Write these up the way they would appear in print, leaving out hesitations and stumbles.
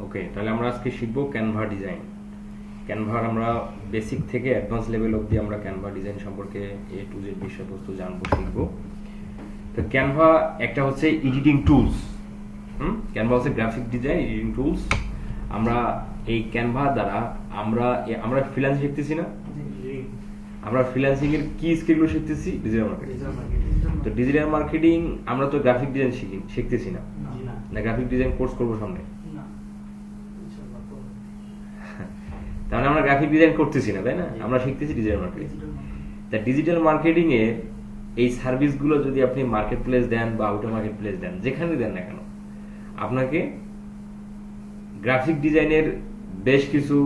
ওকে, তাহলে আমরা আজকে শিখবো ক্যানভা ডিজাইন। ক্যানভার আমরা বেসিক থেকে অ্যাডভান্স লেভেল অবধি আমরা ক্যানভা ডিজাইন সম্পর্কে এ টু জেড বিষয়বস্তু জানবো, শিখবো। তো ক্যানভা একটা হচ্ছে এডিটিং টুলস। ক্যানভা হচ্ছে গ্রাফিক ডিজাইন এডিটিং টুলস। আমরা এই ক্যানভা দ্বারা আমরা ফ্রিল্যান্স শিখতেছি না, আমরা ফ্রিল্যান্সিং এর কি স্কিলগুলো শিখতেছি? Digital marketing. তো ডিজিটাল মার্কেটিং আমরা তো গ্রাফিক ডিজাইন শিখতেছি না, না গ্রাফিক ডিজাইন কোর্স করবো সামনে, তাহলে আমরা গ্রাফিক ডিজাইন করতেছি না, তাই না? আমরা শিখতেছি ডিজিটাল মার্কেটিং। তা ডিজিটাল মার্কেটিং এ এই সার্ভিসগুলো যদি আপনি মার্কেট প্লেস দেন বা আউটার মার্কেট প্লেস দেন, যেখানে দেন না কেন, আপনাকে গ্রাফিক ডিজাইনের বেশ কিছু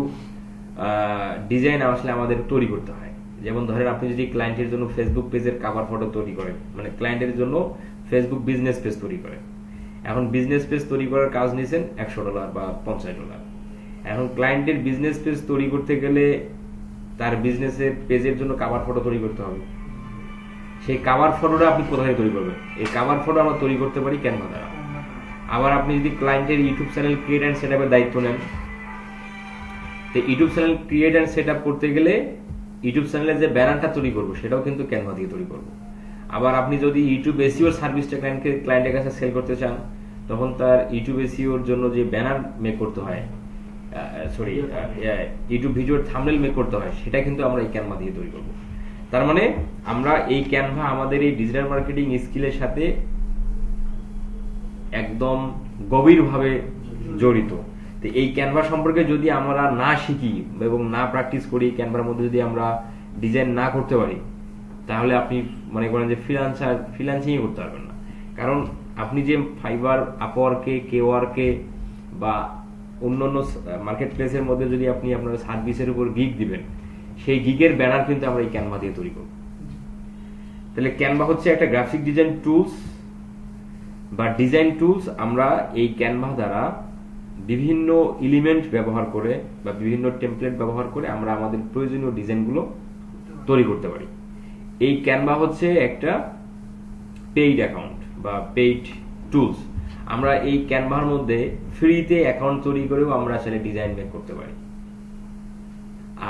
ডিজাইন আসলে আমাদের তৈরি করতে হয়। যেমন ধরেন আপনি যদি ক্লায়েন্টের জন্য ফেসবুক পেজের কাভার ফটো তৈরি করেন, মানে ক্লায়েন্টের জন্য ফেসবুক বিজনেস পেজ তৈরি করেন, এখন বিজনেস পেজ তৈরি করার কাজ নিয়েছেন $100 বা $50। এখন ক্লায়েন্টের বিজনেস পেজ তৈরি করতে গেলে তার বিজনেসের পেজের জন্য কাভার ফটো তৈরি করতে হবে। সেই কাভার ফটোটা আপনি কোথায় তৈরি করবেন? এই কাভার ফটো আমরা তৈরি করতে পারি ক্যানভা দ্বারা। আবার আপনি যদি ক্লায়েন্টের YouTube channel create and set আপের দায়িত্ব নেন, তো YouTube channel create and set up করতে গেলে ইউটিউব চ্যানেলের যে ব্যানারটা তৈরি করবো সেটাও কিন্তু ক্যানভা দিয়ে তৈরি করবো। আবার আপনি যদি ইউটিউব এসইও সার্ভিসটা ক্লায়েন্টের কাছে সেল করতে চান, তখন তার ইউটিউব এসইওর জন্য যে ব্যানার মেক করতে হয়, ইউটিউব ভিডিওর থাম্বনেল মেক করতে হয়, সেটা কিন্তু আমরা এই ক্যানভা দিয়ে তৈরি করবো। তার মানে আমরা এই ক্যানভা আমাদের এই ডিজিটাল মার্কেটিং স্কিলের সাথে একদম গভীরভাবে জড়িত। তো এই ক্যানভা সম্পর্কে যদি আমরা না শিখি এবং না প্র্যাকটিস করি, ক্যানভার মধ্যে যদি আমরা ডিজাইন না করতে পারি, তাহলে আপনি মনে করেন যে ফ্রিল্যান্সিং করতে পারবেন না। কারণ আপনি যে ফাইবার, আপওয়ার্কে, কেওয়ার্কে বা অন্যান্য মার্কেট প্লেসের মধ্যে যদি আপনি আপনার সার্ভিসের উপর গিগ দিবেন, সেই গিগের ব্যানার কিন্তু আমরা এই ক্যানভা দিয়ে তৈরি করব। তাহলে ক্যানভা হচ্ছে একটা গ্রাফিক ডিজাইন টুলস বা ডিজাইন টুলস। আমরা এই ক্যানভা দ্বারা বিভিন্ন এলিমেন্ট ব্যবহার করে বা বিভিন্ন টেমপ্লেট ব্যবহার করে আমরা আমাদের প্রয়োজনীয় ডিজাইনগুলো তৈরি করতে পারি। এই ক্যানভা হচ্ছে একটা পেইড অ্যাকাউন্ট বা পেইড টুলস। আমরা এই ক্যানভার মধ্যে ফ্রিতে অ্যাকাউন্ট তৈরি করেও আমরা আসলে ডিজাইন মেক করতে পারি।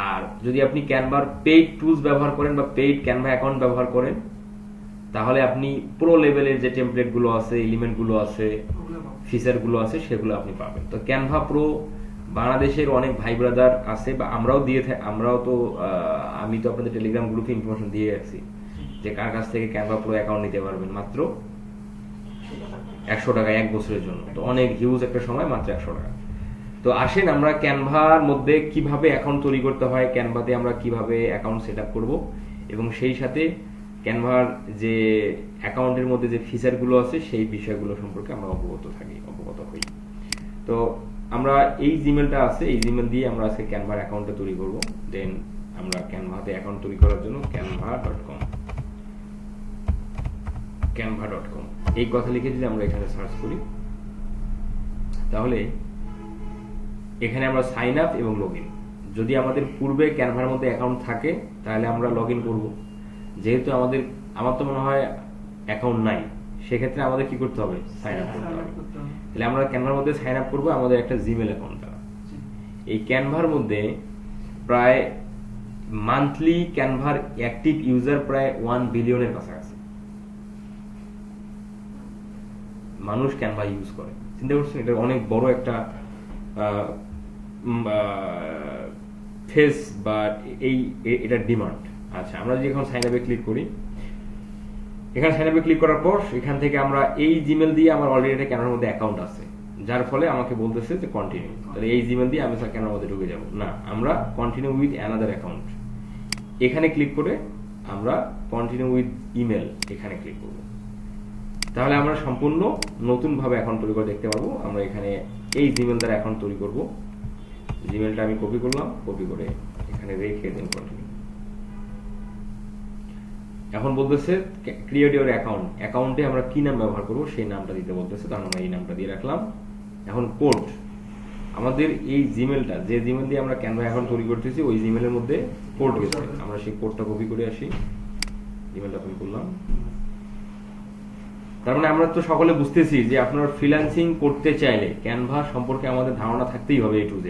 আর যদি আপনি ক্যানভার পেইড টুলস ব্যবহার করেন বা পেইড ক্যানভা অ্যাকাউন্ট ব্যবহার করেন, তাহলে আপনি প্রো লেভেলের যে টেমপ্লেট গুলো আছে, এলিমেন্ট গুলো আছে, ফিচার গুলো আছে, সেগুলো আপনি পাবেন। তো ক্যানভা প্রো বাংলাদেশের অনেক ভাই ব্রাদার আছে বা আমরাও তো আমি তো আপনাদের টেলিগ্রাম গ্রুপে ইনফরমেশন দিয়ে রাখছি যে কার কাছ থেকে ক্যানভা প্রো অ্যাকাউন্ট নিতে পারবেন মাত্র $100 1 বছরের জন্য। তো অনেক হিউজ একটা সময়, মাত্র $100। তো আসেন আমরা ক্যানভার মধ্যে কিভাবে অ্যাকাউন্ট তৈরি করতে হয়, ক্যানভাতে আমরা কিভাবে অ্যাকাউন্ট সেট আপ করবো, এবং সেই সাথে ক্যানভার যে অ্যাকাউন্টের মধ্যে যে ফিচারগুলো আছে সেই বিষয়গুলো সম্পর্কে আমরা অবগত হই। তো আমরা এই জিমেলটা আছে, এই জিমেল দিয়ে আমরা আজকে ক্যানভার অ্যাকাউন্টটা তৈরি করব। দেন আমরা ক্যানভাতে অ্যাকাউন্ট তৈরি করার জন্য canva.com এই কথা লিখে যদি আমরা এখানে সার্চ করি, তাহলে এখানে আমরা সাইন আপ এবং লগ ইন। যদি আমাদের পূর্বে ক্যানভার মধ্যে অ্যাকাউন্ট থাকে তাহলে আমরা লগ ইন করবো। যেহেতু আমার তো মনে হয় অ্যাকাউন্ট নাই, সেক্ষেত্রে আমাদের কি করতে হবে? সাইন আপ করতে হবে। তাহলে আমরা ক্যানভার মধ্যে সাইন আপ করবো আমাদের একটা জিমেল অ্যাকাউন্ট দ্বারা। এই ক্যানভার মধ্যে প্রায় মান্থলি ক্যানভার অ্যাক্টিভ ইউজার প্রায় 1 বিলিয়নের কাছাকাছি মানুষ ক্যানভা ইউজ করে। চিন্তা করছেন, এটা অনেক বড় একটা ফেস বা এটার ডিমান্ড। আচ্ছা, আমরা যদি এখন সাইন আপে ক্লিক করি, এখানে সাইন আপে ক্লিক করার পর এখান থেকে আমরা এই জিমেল দিয়ে আমার অলরেডি একটা ক্যানভার মধ্যে অ্যাকাউন্ট আছে, যার ফলে আমাকে বলতেছে যে কন্টিনিউ। তাহলে এই জিমেল দিয়ে আমি ক্যানভার মধ্যে ঢুকে যাব না, আমরা কন্টিনিউ উইথ অ্যানাদার অ্যাকাউন্ট এখানে ক্লিক করে আমরা কন্টিনিউ উইথ ইমেল এখানে ক্লিক করব। তাহলে আমরা সম্পূর্ণ নতুন ভাবে অ্যাকাউন্ট তৈরি করে দেখতে পাবো। আমরা এখানে এই জিমেল দ্বারা অ্যাকাউন্ট তৈরি করব। জিমেলটা আমি কপি করলাম, কপি করে এখানে রেখে দেন কন্টিনিউ। এখন বলতেছে ক্রিয়েট ইওর অ্যাকাউন্ট। অ্যাকাউন্টে আমরা কি নাম ব্যবহার করব সেই নামটা দিতে বলতেছে, তার আমরা এই নামটা দিয়ে রাখলাম। এখন কোড, আমাদের এই জিমেলটা, যে জিমেল দিয়ে আমরা ক্যানভা অ্যাকাউন্ট তৈরি করতেছি, ওই জিমেলের মধ্যে কোড গেছে। আমরা সেই কোডটা কপি করে আসি, জিমেলটা কপি করলাম, তার মানে আমরা তো সকলে বুঝতেছি যে আপনার ফ্রিল্যান্সিং করতে চাইলে ক্যানভা সম্পর্কে আমাদের ধারণা থাকতেই হবে A to Z।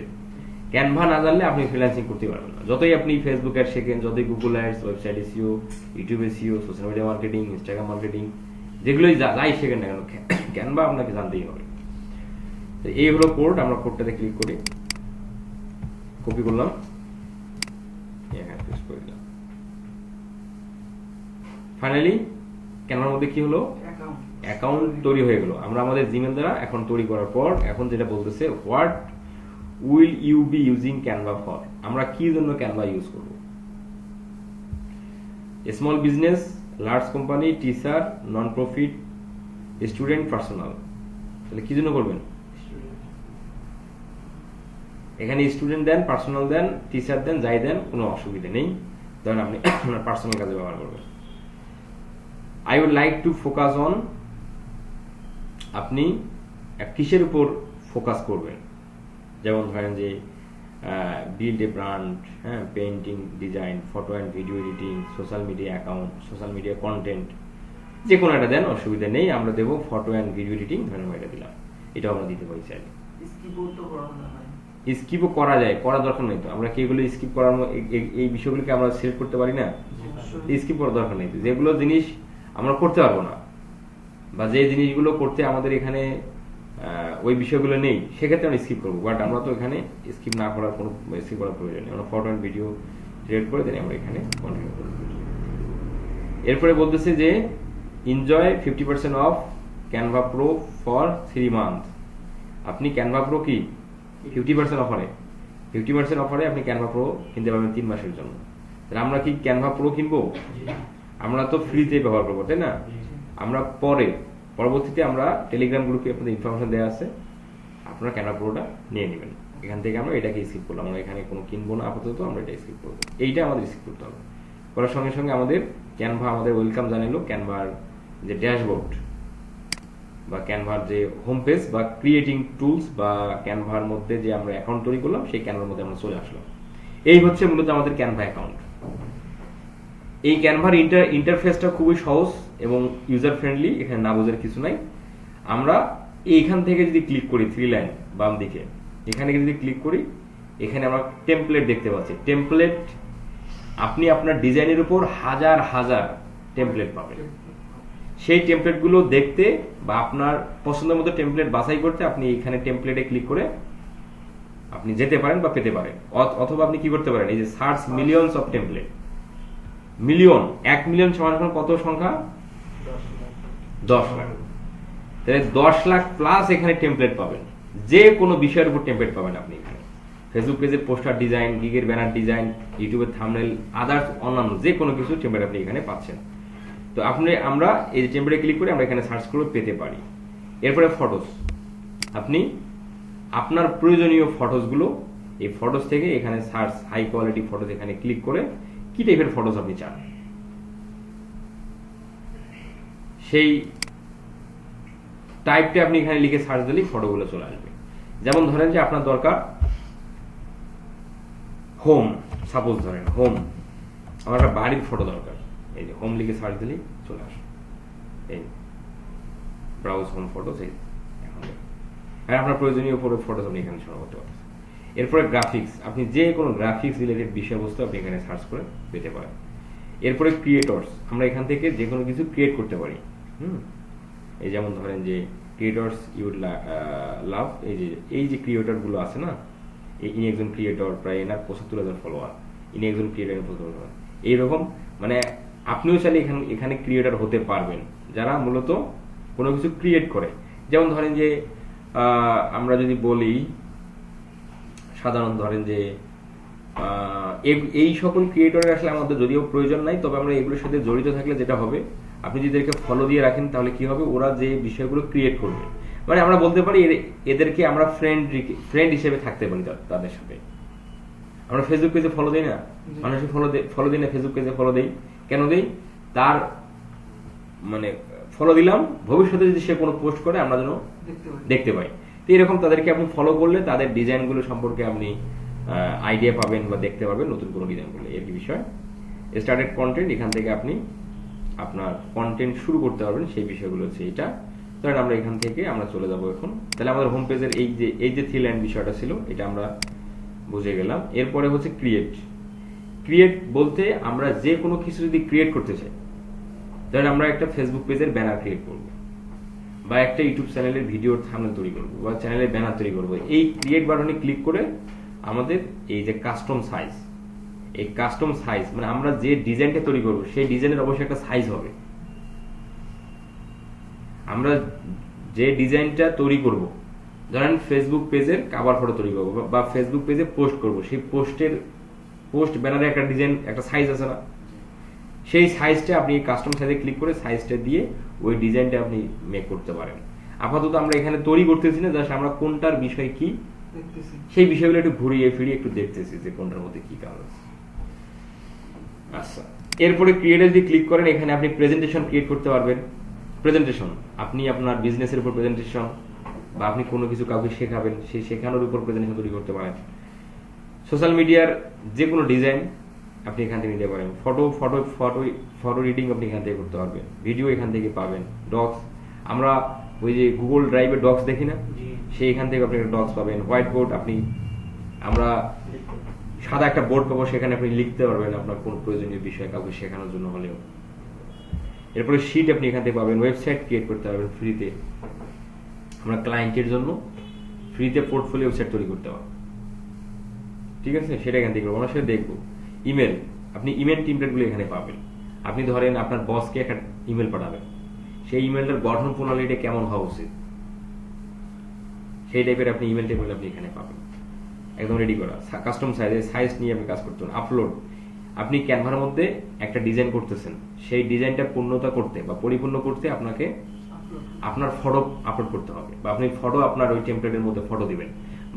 ক্যানভা না জানলে আপনি ফ্রিল্যান্সিং করতে পারবেন না। যতই আপনি ফেসবুক অ্যাড শেখেন, যতই Google ads, website SEO, YouTube SEO, social media marketing, Instagram marketing, যেগুলোই যাই শেখেন না কেন, ক্যানভা আপনাকে জানতেই হবে। তো এই হলো কোড। আমরা কোডটাতে ক্লিক করি, কপি করলাম, এখানে পেস্ট করে দিলাম। ফাইনালি ক্যানভার মধ্যে কি হলো, অ্যাকাউন্ট তৈরি হয়ে গেল। আমরা আমাদের জিমেল দ্বারা এখন তৈরি করার পর এখন যেটা বলতেছে, what will you be using Canva for, আমরা কি জন্য ক্যানভা ইউজ করব। Small business, large company, teacher, non profit, student, personal. তাহলে কি জন্য করবেন, এখানে স্টুডেন্ট দেন, পার্সোনাল দেন, টিচার দেন, যাই দেন, কোনো অসুবিধা নেই। ধরেন আপনি আপনার পার্সোনাল কাজে ব্যবহার করবেন। I would like to focus on, আপনি কিসের উপর ফোকাস করবেন, যেমন ধরেন যে বিল্ড এ ব্র্যান্ড, হ্যাঁ, painting, design, photo and video editing, social media account, social media content, যে কোনো একটা দেন, অসুবিধা নেই। আমরা দেবো ফটো অ্যান্ড ভিডিও এডিটিং, ধরেন এটা দিলাম, এটাও আমরা দিতে পারি চাইলে। স্কিপও করা যায়, করার দরকার নেই তো। আমরা কি এগুলো স্কিপ করার এই বিষয়গুলোকে আমরা সিলেক্ট করতে পারি না, স্কিপ করার দরকার নেই। যেগুলো জিনিস আমরা করতে পারবো না বা যে জিনিসগুলো করতে আমাদের এখানে ওই বিষয়গুলো নেই, সেক্ষেত্রে আমরা স্কিপ করবো। বাট আমরা তো এখানে স্কিপ না করার কোনো স্কিপ করার প্রয়োজন নেই। আমরা ফটো অ্যান্ড ভিডিও সিলেক্ট করে দেন, আমরা এখানে কন্টিনিউ করব। এরপরে বলতেছে যে enjoy 50% of Canva pro for 3 month. আপনি ক্যানভা প্রো কি 50% অফারে, 50% অফারে আপনি ক্যানভা প্রো কিনতে পারবেন 3 মাসের জন্য। তাহলে আমরা কি ক্যানভা প্রো কিনবো? আমরা তো ফ্রিতে ব্যবহার করবো, তাই না? আমরা পরবর্তীতে আমরা টেলিগ্রাম গ্রুপে আপনাদের ইনফরমেশন দেওয়া আছে, আপনারা ক্যানভা প্রোটা নিয়ে নেবেন। এখান থেকে আমরা এটাকে স্কিপ করলাম, আমরা এখানে কোনো কিনবো না আপাতত, আমরা এটা স্কিপ করবো। এইটা আমাদের স্কিপ করতে হবে। করার সঙ্গে সঙ্গে আমাদের ক্যানভা আমাদের ওয়েলকাম জানালো। ক্যানভার যে ড্যাশবোর্ড বা ক্যানভার যে হোম পেজ বা ক্রিয়েটিং টুলস বা ক্যানভার মধ্যে যে আমরা অ্যাকাউন্ট তৈরি করলাম, সেই ক্যানভার মধ্যে আমরা চলে আসলাম। এই হচ্ছে মূলত আমাদের ক্যানভা অ্যাকাউন্ট। এই ক্যানভার ইন্টারফেসটা খুবই সহজ এবং ইউজার ফ্রেন্ডলি, এখানে না বোঝার কিছু নাই। আমরা এইখান থেকে যদি ক্লিক করি, 3 লাইন বাম দিকে, এখানে যদি ক্লিক করি, এখানে আমরা টেমপ্লেট দেখতে পাচ্ছি। টেমপ্লেট, আপনি আপনার ডিজাইনের উপর হাজার হাজার টেমপ্লেট পাবেন। সেই টেমপ্লেটগুলো দেখতে বা আপনার পছন্দের মতো টেমপ্লেট বাছাই করতে আপনি এখানে টেমপ্লেটে ক্লিক করে আপনি যেতে পারেন বা পেতে পারেন। অথবা আপনি কি করতে পারেন, এই যে search millions of template, million, 1 million সমান কত সংখ্যা? 10 লাখ। তাহলে 10 লাখ প্লাস এখানে টেমপ্লেট পাবেন। যে কোনো বিষয়ের উপর টেমপ্লেট পাবেন আপনি এখানে। ফেসবুক পেজের পোস্টার ডিজাইন, গিগের ব্যানার ডিজাইন, ইউটিউবের থাম্বনেল, আদার্স অন্যান্য যে কোনো কিছু টেমপ্লেট আপনি এখানে পাচ্ছেন। তো আমরা এই যে টেমপ্লেটে ক্লিক করে আমরা এখানে সার্চ করে পেতে পারি। এরপরে ফটোস, আপনি আপনার প্রয়োজনীয় ফটোসগুলো এই ফটোস থেকে এখানে সার্চ, হাই কোয়ালিটি ফটোস, এখানে ক্লিক করে কি টাইপের ফটোস আপনি চান সেই টাইপটা আপনি এখানে লিখে সার্চ দিলেই ফটোগুলো চলে আসবে। যেমন ধরেন যে আপনার দরকার হোম, সাপোজ ধরেন হোম, আমার একটা বাড়ির ফটো দরকার, এই যে হোম লিখে সার্চ দিলেই চলে আসবে। এই ব্রাউজ হোম ফটোস, এই এখন আপনার প্রয়োজনীয় ফটোস আপনি এখানে সংগ্রহ করতে পারবেন। এরপরে গ্রাফিক্স, আপনি যে কোনো গ্রাফিক্স রিলেটেড বিষয়বস্তু আপনি এখানে সার্চ করে পেতে পারেন। এরপরে ক্রিয়েটরস, আমরা এখান থেকে যে কোনো কিছু ক্রিয়েট করতে পারি। এই যেমন ধরেন যে ক্রিয়েটরস ইউড লাভ, এই যে ক্রিয়েটর গুলো আছে না, ইনি একজন ক্রিয়েটর, প্রায় এনার ৭৫,০০০ ফলোয়ার, ইনি একজন ক্রিয়েটর, এইরকম মানে আপনিও চাইলে এখানে ক্রিয়েটর হতে পারবেন, যারা মূলত কোনো কিছু ক্রিয়েট করে। যেমন ধরেন যে আমরা যদি বলি সাধারণ, ধরেন যে এই সকল ক্রিয়েটরের আসলে আমাদের যদিও প্রয়োজন নাই, তবে আমরা এগুলোর সাথে জড়িত থাকলে যেটা হবে, আপনি যদি এদেরকে ফলো দিয়ে রাখেন তাহলে কি হবে, ওরা যে বিষয়গুলো ক্রিয়েট করবে, মানে আমরা বলতে পারি এদেরকে আমরা ফ্রেন্ড হিসেবে থাকতে পারি তাদের সাথে। আমরা ফেসবুক পেজে ফলো দিই না, মানুষের ফলো দিই না, ফেসবুক পেজে ফলো দেই কেন দেই, তার মানে ফলো দিলাম, ভবিষ্যতে যদি সে কোনো পোস্ট করে আমরা যেন দেখতে পাই। তো এরকম তাদেরকে আপনি ফলো করলে তাদের ডিজাইনগুলো সম্পর্কে আপনি আইডিয়া পাবেন বা দেখতে পাবেন নতুন কোনো ডিজাইনগুলো, এর কি বিষয়। স্টার্টেড কন্টেন্ট, এখান থেকে আপনি আপনার কন্টেন্ট শুরু করতে পারবেন, সেই বিষয়গুলো হচ্ছে এটা। ধরেন আমরা এখান থেকে আমরা চলে যাব এখন, তাহলে আমাদের হোম পেজের এই যে থ্রি লাইন বিষয়টা ছিল এটা আমরা বুঝে গেলাম। এরপরে হচ্ছে ক্রিয়েট বলতে আমরা যে কোনো কিছু যদি ক্রিয়েট করতে চাই, ধরেন আমরা একটা ফেসবুক পেজের ব্যানার ক্রিয়েট করব, বা একটা ইউটিউব চ্যানেলের ভিডিওর থাম্বনেল তৈরি করব, বা চ্যানেলের ব্যানার তৈরি করব, এই ক্রিয়েট বাটনে ক্লিক করে আমাদের এই যে কাস্টম সাইজ, এই কাস্টম সাইজ মানে আমরা যে ডিজাইনটা তৈরি করব সেই ডিজাইনের অবশ্যই একটা সাইজ হবে। আমরা যে ডিজাইনটা তৈরি করব, ধরেন ফেসবুক পেজের কভার ফটো তৈরি করব বা ফেসবুক পেজে পোস্ট করব, সেই পোস্ট ব্যানারে একটা ডিজাইন, একটা সাইজ আছে না, সেই সাইজটা আপনি কাস্টম সাইজে ক্লিক করে সাইজটা দিয়ে ওই ডিজাইনটা আপনি মেক করতে পারেন। আপাতত আমরা এখানে তৈরি করতেছি না, জাস্ট আমরা কোনটার বিষয় কি সেই বিষয়গুলো একটু ঘুরিয়ে ফিরিয়ে একটু দেখতেছি যে কোনটার মধ্যে কি কাজ আছে। আচ্ছা, এরপরে ক্রিয়েটে যদি ক্লিক করেন এখানে আপনি প্রেজেন্টেশন ক্রিয়েট করতে পারবেন। প্রেজেন্টেশন আপনি আপনার বিজনেসের উপর প্রেজেন্টেশন, বা আপনি কোনো কিছু কাউকে শেখাবেন সেই শেখানোর উপর প্রেজেন্টেশন তৈরি করতে পারেন। সোশ্যাল মিডিয়ার যে কোনো ডিজাইন আপনি এখান থেকে নিতে পারেন। ফটো রিডিং আপনি এখান থেকে করতে পারবেন, ভিডিও এখান থেকে পাবেন, ডক্স আমরা ওই যে গুগল ড্রাইভে ডক্স দেখি না, সেই এখান থেকে আপনি ডক্স পাবেন। হোয়াইট বোর্ড আমরা সাদা একটা বোর্ড পাবো, সেখানে আপনি লিখতে পারবেন আপনার কোন প্রয়োজনীয় বিষয় কাউকে শেখানোর জন্য হলেও। এরপরে শিট আপনি এখান থেকে পাবেন। ওয়েবসাইট ক্রিয়েট করতে পারবেন ফ্রিতে, আমরা ক্লায়েন্টের জন্য ফ্রিতে পোর্টফোলিও ওয়েবসাইট তৈরি করতে পারবো, ঠিক আছে, সেটা এখান থেকে আমরা সেটা দেখবো। ইমেল, আপনি ইমেল টেমপ্লেটগুলো এখানে পাবেন। আপনি ধরেন আপনার বসকে একটা ইমেল পাঠাবেন, সেই ইমেলটার গঠন প্রণালীটা কেমন হওয়া উচিত সেই টাইপের আপনি ইমেল টেমপ্লেট আপনি এখানে পাবেন একদম রেডি করা। কাস্টম সাইজ নিয়ে আপনি কাজ করতে পারেন। আপলোড, আপনি ক্যানভার মধ্যে একটা ডিজাইন করতেছেন, সেই ডিজাইনটা পূর্ণতা করতে বা পরিপূর্ণ করতে আপনাকে আপনার ফটো আপলোড করতে হবে, বা আপনি ফটো আপনার ওই টেমপ্লেটের মধ্যে ফটো দিবেন,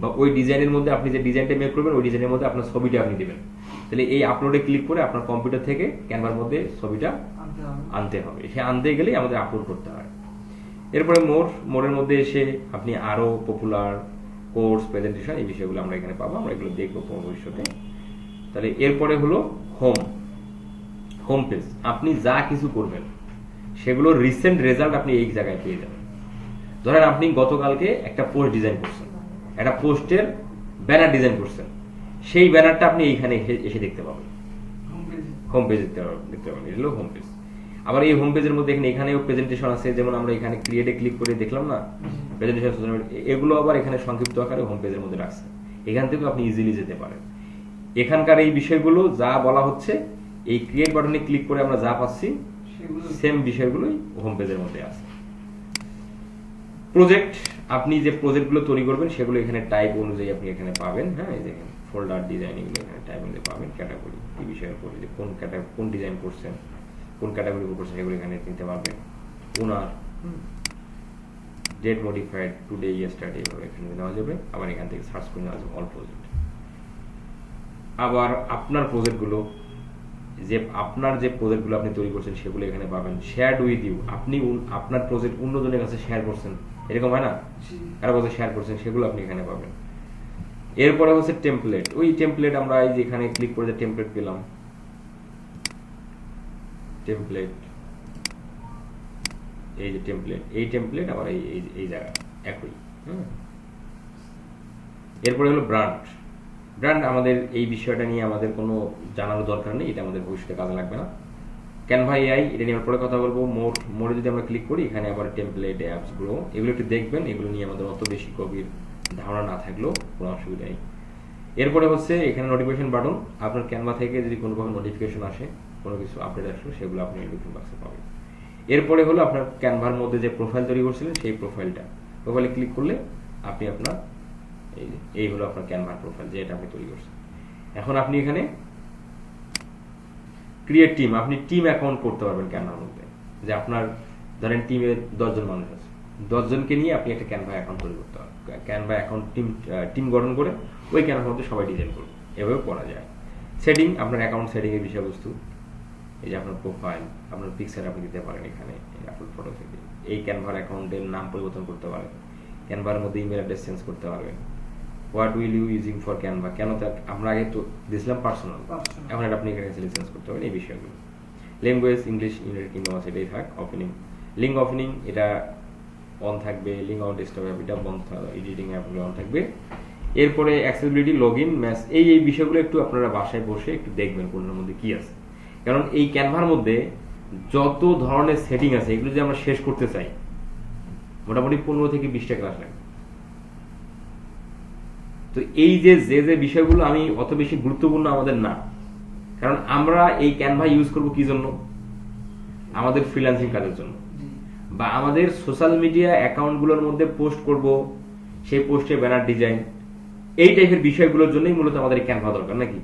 বা ওই ডিজাইনের মধ্যে আপনি যে ডিজাইনটা মেক করবেন ওই ডিজাইনের মধ্যে আপনার ছবিটা আপনি দিবেন। তাহলে এই আপলোডে ক্লিক করে আপনার কম্পিউটার থেকে ক্যানভার মধ্যে ছবিটা আনতে হবে, সে আনতে গেলেই আমাদের আপলোড করতে হয়। এরপরে মোরের মধ্যে এসে আপনি আরো পপুলার কোর্স, প্রেজেন্টেশন, এই বিষয়গুলো আমরা এখানে পাবো, আমরা এগুলো দেখবো ভবিষ্যতে। তাহলে এরপরে হলো হোম পেজ, আপনি যা কিছু করবেন সেগুলোর রিসেন্ট রেজাল্ট আপনি এই জায়গায় পেয়ে যাবেন। ধরেন আপনি গতকালকে একটা পোস্ট ডিজাইন করছেন, একটা পোস্টের ব্যানার ডিজাইন করছেন, সেই ব্যানারটা আপনি এইখানে এসে দেখতে পাবেন, হোম পেজ দেখতে পাবেন। এটা হলো হোম পেজ। আবার এই হোম পেজের মধ্যে এখানেও প্রেজেন্টেশন আছে, যেমন আমরা এখানে ক্রিয়েটে ক্লিক করে দেখলাম না প্রেজেন্টেশন, এগুলো আবার এখানে সংক্ষিপ্ত আকারে হোম পেজের মধ্যে রাখছে, এখান থেকে আপনি ইজিলি যেতে পারেন। এখানকার এই বিষয়গুলো যা বলা হচ্ছে এই ক্রিয়েট বাটনে ক্লিক করে আমরা যা পাচ্ছি সেম বিষয়গুলোই হোম পেজের মধ্যে আছে। প্রজেক্ট, আপনি যে প্রজেক্টগুলো তৈরি করবেন সেগুলো এখানে টাইপ অনুযায়ী আপনি এখানে পাবেন। হ্যাঁ, এই যে ফোল্ডার ডিজাইন এগুলো এখানে টাইপ অনুযায়ী পাবেন। ক্যাটাগরি, এই বিষয়ের উপর যে কোন ডিজাইন করছেন, কোন ক্যাটাগরি করছেন সেগুলো এখানে নিতে পারবেন। ওনার ডেট মডিফাইড, টুডে, ইয়েস্টারডে, এভাবে এখানে নেওয়া যাবে। আবার এখান থেকে সার্চ করে নেওয়া যাবে অল প্রজেক্ট। আবার আপনার প্রজেক্টগুলো আপনার যে প্রজেক্টগুলো আপনি তৈরি করছেন সেগুলো এখানে পাবেন। শেয়ারড উইথ ইউ, আপনি আপনার প্রজেক্ট অন্যজনের কাছে শেয়ার করছেন, এরকম হয় না, কারো কাছে শেয়ার করছেন, সেগুলো আপনি এখানে পাবেন। এরপরে হচ্ছে টেমপ্লেট, ওই টেমপ্লেট আমরা এই যে এখানে ক্লিক করে টেমপ্লেট পেলাম, টেমপ্লেট, এই যে টেমপ্লেট আবার এই জায়গা একই। এরপরে হলো ব্র্যান্ড, আমাদের এই বিষয়টা নিয়ে আমাদের কোনো জানার দরকার নেই, এটা আমাদের ভবিষ্যতে কাজে লাগবে না। ক্যানভা এআই, এটা নিয়ে পরে কথা বলবো। মোরে যদি আমরা ক্লিক করি এখানে আবার টেমপ্লেট, অ্যাপসগুলো, এগুলো একটু দেখবেন, এগুলো নিয়ে আমাদের অত বেশি গভীর ধারণা না থাকলেও কোনো অসুবিধা নেই। এরপরে হচ্ছে এখানে নোটিফিকেশন বাটন, আপনার ক্যানভা থেকে যদি কোনো রকম নোটিফিকেশন আসে, কোনো কিছু আপডেট আসলো, সেগুলো আপনি নোটিফিকেশন বক্সে পাবেন। এরপরে হলো আপনার ক্যানভার মধ্যে যে প্রোফাইল তৈরি করছিলেন সেই প্রোফাইলে ক্লিক করলে আপনি আপনার এই হলো আপনার ক্যানভার প্রোফাইল, যেটা আপনি তৈরি করছেন। এখন আপনি এখানে ক্রিয়েট টিম, আপনি টিম অ্যাকাউন্ট করতে পারবেন ক্যানভার মধ্যে, যে আপনার ধরেন টিমে 10 জন মানুষ আছে, 10 জনকে নিয়ে আপনি একটা ক্যানভা অ্যাকাউন্ট তৈরি করতে পারবেন। ক্যানভা অ্যাকাউন্ট টিম গঠন করে ওই ক্যানভার মধ্যে সবাই ডিজাইন করবে, এভাবে করা যায়। সেটিং, আপনার অ্যাকাউন্ট সেটিং এর বিষয়বস্তু, এই যে আপনার প্রোফাইল, আপনার পিকচার আপনি দিতে পারেন এখানে আপলোড ফটো থেকে। এই ক্যানভার অ্যাকাউন্টের নাম পরিবর্তন করতে পারেন, ক্যানভার মধ্যে ইমেল অ্যাড্রেস চেঞ্জ করতে পারবেন। What will you using for Canva, কেন আমরা আগে তো দিয়েছিলাম পার্সোনাল, এখন এটা আপনি এখানে চেঞ্জ করতে পারেন, এই বিষয়গুলো। ল্যাঙ্গুয়েজ ইংলিশ ইউনাইটেড কিংডম আছে, এটাই থাক। ওপেনিং, লিঙ্ক ওপেনিং এটা অন থাকবে, লিঙ্ক আউট ডেস্কটপ অ্যাপ এটা বন্ধ থাকবে, এডিটিং অ্যাপগুলো অন থাকবে। এরপরে অ্যাক্সেসিবিলিটি, লগ ইন, ম্যাচ, এই বিষয়গুলো একটু আপনারা বাসায় বসে একটু দেখবেন কোনটার মধ্যে কি আছে। কারণ এই ক্যানভার মধ্যে যত ধরনের সেটিং আছে এগুলো যদি আমরা শেষ করতে চাই মোটামুটি 15 থেকে 20টা ক্লাস লাগবে। তো এই যে বিষয়গুলো আমি অত বেশি গুরুত্বপূর্ণ আমাদের না, কারণ আমরা এই ক্যানভা ইউজ করব কি জন্য? আমাদের ফ্রিল্যান্সিং কাজের জন্য, বা আমাদের সোশ্যাল মিডিয়া অ্যাকাউন্টগুলোর মধ্যে পোস্ট করব, সেই পোস্টে ব্যানার ডিজাইন, এই টাইপের বিষয়গুলোর জন্যই মূলত আমাদের এই ক্যানভা দরকার, নাকি?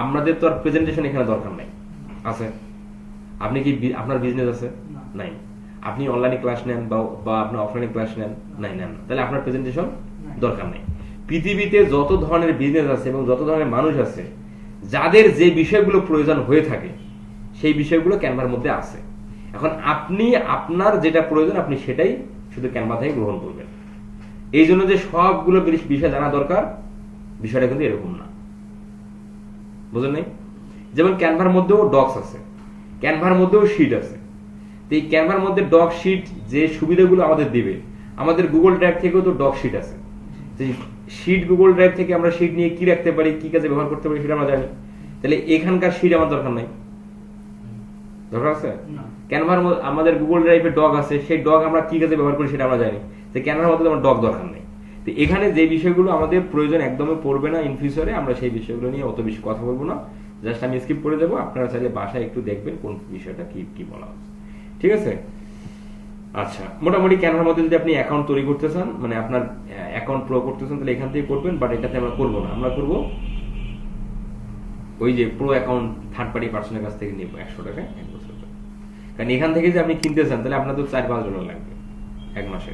আমাদের তো আর প্রেজেন্টেশন এখানে দরকার নাই। আছে? আপনি কি আপনার বিজনেস আছে? নাই। আপনি অনলাইনে ক্লাস নেন বা আপনি অফলাইনে ক্লাস নেন? নাই, নেন না। তাহলে আপনার প্রেজেন্টেশন দরকার নেই। পৃথিবীতে যত ধরনের বিজনেস আছে এবং যত ধরনের মানুষ আছে, যাদের যে বিষয়গুলো প্রয়োজন হয়ে থাকে সেই বিষয়গুলো ক্যানভার মধ্যে আছে। এখন আপনি আপনার যেটা প্রয়োজন আপনি সেটাই শুধু ক্যানভা থেকে গ্রহণ করবেন। এই জন্য যে সবগুলো বিষয় জানা দরকার, বিষয়টা কিন্তু এরকম না, বুঝলেন নাই? যেমন ক্যানভার মধ্যেও ডক্স আছে, ক্যানভার মধ্যেও শিট আছে। তো এই ক্যানভার মধ্যে ডক শিট যে সুবিধাগুলো আমাদের দিবে, আমাদের গুগল ড্রাইভ থেকেও তো ডক শিট আছে। শিট গুগল ড্রাইভ থেকে আমরা শিট নিয়ে কি রাখতে পারি, কি কাজে ব্যবহার করতে পারি সেটা আমরা জানি। তাহলে এখানকার শিট আমার দরকার নাই, দরকার আছে? ক্যানভার আমাদের গুগল ড্রাইভে ডগ আছে, সেই ডগ আমরা কি কাজে ব্যবহার করি সেটা আমরা জানি। তো ক্যানভার মধ্যে আমার ডগ দরকার নেই। তো এখানে যে বিষয়গুলো আমাদের প্রয়োজন একদমই পড়বে না ইন ফিউচারে, আমরা সেই বিষয়গুলো নিয়ে অত বেশি কথা বলবো না, জাস্ট আমি স্কিপ করে দেবো। আপনারা চাইলে বাসায় একটু দেখবেন কোন বিষয়টা কি কি বলা হচ্ছে, ঠিক আছে? আচ্ছা, মোটামুটি ক্যানভার মধ্যে যদি আপনি অ্যাকাউন্ট তৈরি করতে চান, মানে আপনার অ্যাকাউন্ট প্রো করতে চান, তাহলে এখান থেকে করবেন। বাট এটাতে আমরা করবো না, আমরা করবো ওই যে প্রো অ্যাকাউন্ট থার্ড পার্টি পার্সনের কাছ থেকে নেবো 100 টাকায় 1 বছর। কারণ এখান থেকে যে আপনি কিনতে চান তাহলে আপনার তো $4-5 লাগবে এক মাসে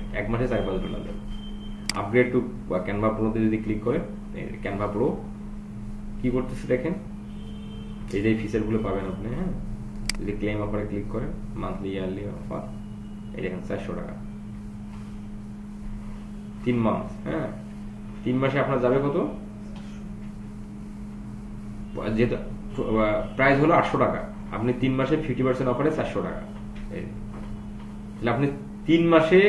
$4-5 লাগবে। আপগ্রেড টু ক্যানভা প্রোতে যদি ক্লিক করেন, ক্যানভা প্রো কি করতেছে দেখেন, এই যে ফিচারগুলো পাবেন আপনি। হ্যাঁ, যদি ক্লেম অফারে ক্লিক করেন, মান্থলি ইয়ারলি অফার, এই দেখেন 400 টাকা 3 মাস। হ্যাঁ, 3 মাসে আপনার যাবে কত? যেটা প্রাইস হলো 800 টাকা, আপনি 3 মাসে 50% অফারে 400 টাকা। তাহলে আপনি 3 মাসে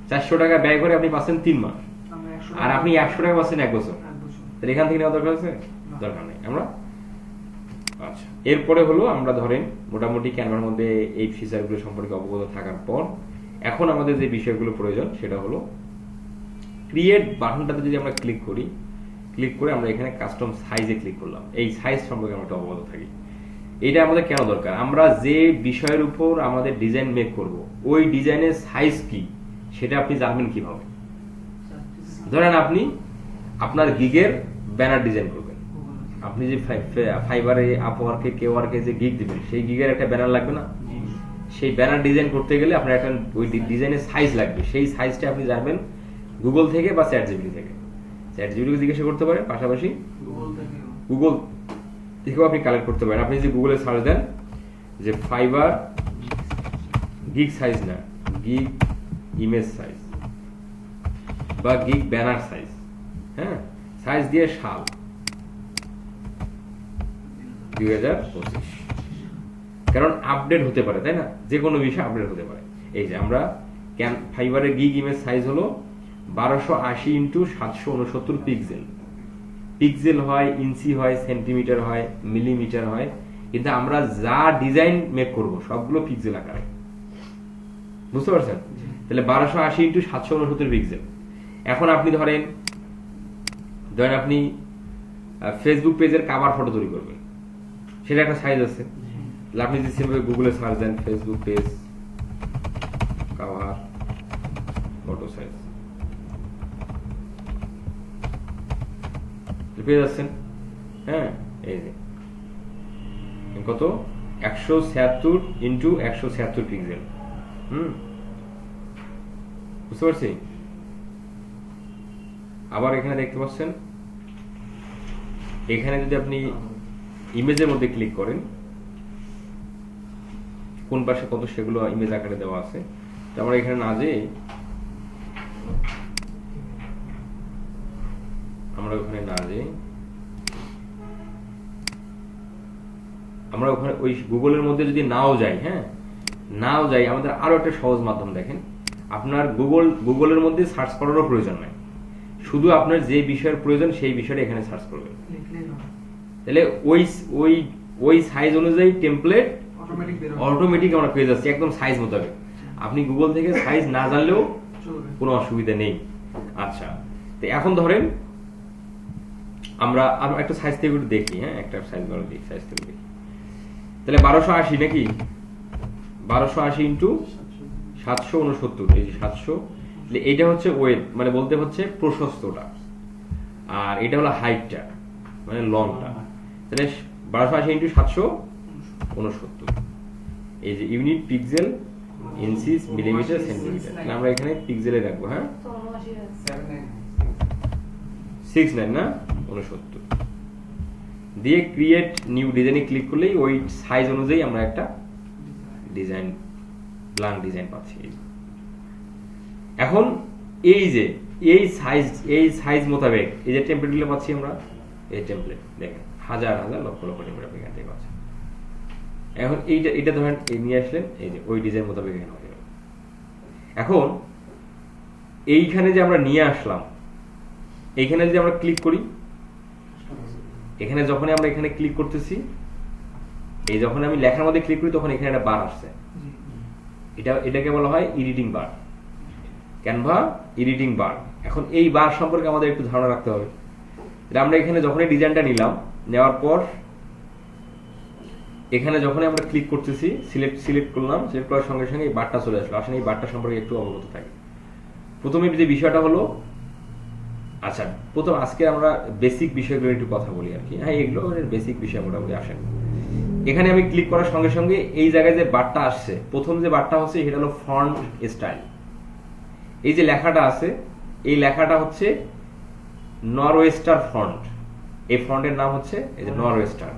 400 টাকা ব্যয় করে আপনি পাচ্ছেন 3 মাস, আর আপনি 100 টাকা পাচ্ছেন 1 বছর। তাহলে এখান থেকে নেওয়া দরকার আছে? দরকার নেই আমরা। আচ্ছা, এরপরে হলো আমরা ধরেন মোটামুটি ক্যানভার মধ্যে এই ফিচারগুলো সম্পর্কে অবগত থাকার পর এখন আমাদের যে বিষয়গুলো প্রয়োজন সেটা হলো ক্রিয়েট বাটনটাতে যদি আমরা ক্লিক করি, ক্লিক করে আমরা এখানে কাস্টম সাইজে ক্লিক করলাম। এই সাইজ সম্পর্কে আমরা অবগত থাকি। এটা আমাদের কেন দরকার? আমরা যে বিষয়ের উপর আমাদের ডিজাইন মেক করব, ওই ডিজাইনের সাইজ কি সেটা আপনি জানবেন কিভাবে? ধরেন আপনি আপনার গিগের ব্যানার ডিজাইন করবেন, আপনি যে ফাইবারে, আপওয়ার্কে, কেওয়ার্কে যে গিগ দিবেন সেই গিগের একটা ব্যানার লাগবে না? সেই ব্যানার ডিজাইন করতে গেলে আপনার একটা ওই ডিজাইনের সাইজ লাগবে। সেই সাইজটা আপনি জানবেন গুগল থেকে বা চ্যাটজিপিটি থেকে। চ্যাটজিপিটিকে জিজ্ঞাসা করতে পারেন, পাশাপাশি গুগল থেকেও আপনি কালেক্ট করতে পারেন। আপনি যদি গুগলে সার্চ দেন যে ফাইবার গিগ সাইজ, না গিগ ইমেজ সাইজ বা গিগ ব্যানার সাইজ, হ্যাঁ, সাইজ দিয়ে সাল 2025, কারণ আপডেট হতে পারে, তাই না? যে কোনো বিষয় আপডেট হতে পারে। এই যে আমরা ফাইবারের গিগ ইমেজ সাইজ হলো 1280x769 পিক্সেল। পিক্সেল হয়, ইঞ্চি হয়, সেন্টিমিটার হয়, মিলিমিটার হয়, কিন্তু আমরা যা ডিজাইন মেক করব সবগুলো পিক্সেল আকারে, বুঝতে পারছেন? তাহলে 1280x769 পিক্সেল। এখন আপনি ধরেন আপনি ফেসবুক পেজের কভার ফটো তৈরি করবেন, সেটা একটা সাইজ আছে। তাহলে আপনি যদি সেভাবে গুগলে সার্চ দেন Facebook page cover photo size, পেয়ে যাচ্ছেন। হ্যাঁ, এই যে কত 176x176 পিক্সেল। বুঝতে পারছি? আবার এখানে দেখতে পাচ্ছেন, এখানে যদি আপনি ইমেজের মধ্যে ক্লিক করেন, কোন পাশে কত সেগুলো ইমেজ আকারে দেওয়া আছে। তো আমরা এখানে না যেয়ে আমরা ওখানে না যেয়ে আমরা ওখানে ওই গুগলের মধ্যে যদি নাও যাই, হ্যাঁ নাও যাই, আমাদের আরো একটা সহজ মাধ্যম দেখেন, আপনার গুগলের মধ্যে সার্চ করারও প্রয়োজন নাই, শুধু আপনার যে বিষয়ের প্রয়োজন সেই বিষয়টা এখানে সার্চ করবেন, তাহলে ওই ওই ওই সাইজ অনুযায়ী টেমপ্লেট অটোমেটিক আমরা পেয়ে যাচ্ছি একদম সাইজ মোতাবেক। আপনি গুগল থেকে সাইজ না জানলেও কোনো অসুবিধা নেই। আচ্ছা, তো এখন ধরেন আমরা একটা সাইজ থেকে দেখি, হ্যাঁ একটা সাইজ দেখি, সাইজ থেকে দেখি, তাহলে 1280 নাকি 1280 ইন্টু 769, এই যে 700, এইটা হচ্ছে ওয়েট মানে বলতে হচ্ছে প্রশস্তটা, আর এটা হলো হাইটটা মানে লংটা, তাহলে 1280 ইন্টু 769, এই যে unit pixel inches millimetre centimetre, তাহলে আমরা এখানে পিক্সেলে রাখবো, হ্যাঁ 69 না 69 দিয়ে ক্রিয়েট নিউ ডিজাইনে ক্লিক করলেই ওই সাইজ অনুযায়ী আমরা একটা ডিজাইন ব্ল্যাঙ্ক ডিজাইন পাচ্ছি। এখন এই যে এই সাইজ মোতাবেক এই যে টেমপ্লেটগুলো পাচ্ছি আমরা, এই টেমপ্লেট দেখেন হাজার হাজার লক্ষ লক্ষ টেমপ্লেট আপনি এখান থেকে পাচ্ছেন। এখন এইটা ধরেন এই নিয়ে আসলেন, এই যে ওই ডিজাইন মোতাবেক এখানে হয়ে গেল। এখন এইখানে যে আমরা নিয়ে আসলাম, এইখানে যদি আমরা ক্লিক করি, এখানে যখনই আমরা এখানে ক্লিক করতেছি, এই যখন আমি লেখার মধ্যে ক্লিক করি তখন এখানে একটা বার আসছে, এটাকে বলা হয় এডিটিং বার, ক্যানভা এডিটিং বার। এখন এই বার সম্পর্কে আমাদের একটু ধারণা রাখতে হবে। আমরা এখানে যখনই ডিজাইনটা নিলাম, নেওয়ার পর এখানে যখনই আমরা ক্লিক করতেছি, সিলেক্ট করলাম, সিলেক্ট করার সঙ্গে সঙ্গে এই বারটা চলে আসলো। আসলে এই বারটা সম্পর্কে একটু অবগত থাকি। প্রথমে যে বিষয়টা হলো, আচ্ছা প্রথম আজকে আমরা বেসিক বিষয়গুলো একটু কথা বলি আর কি, হ্যাঁ এগুলো বেসিক বিষয় মোটামুটি আসেন। এখানে আমি ক্লিক করার সঙ্গে সঙ্গে এই জায়গায় যে বারটা আসছে, প্রথম যে বারটা হচ্ছে সেটা হলো ফন্ট স্টাইল। এই যে লেখাটা আছে, এই লেখাটা হচ্ছে নরওয়েস্টার ফন্ট, এই ফন্টের নাম হচ্ছে এই যে নরওয়েস্টার।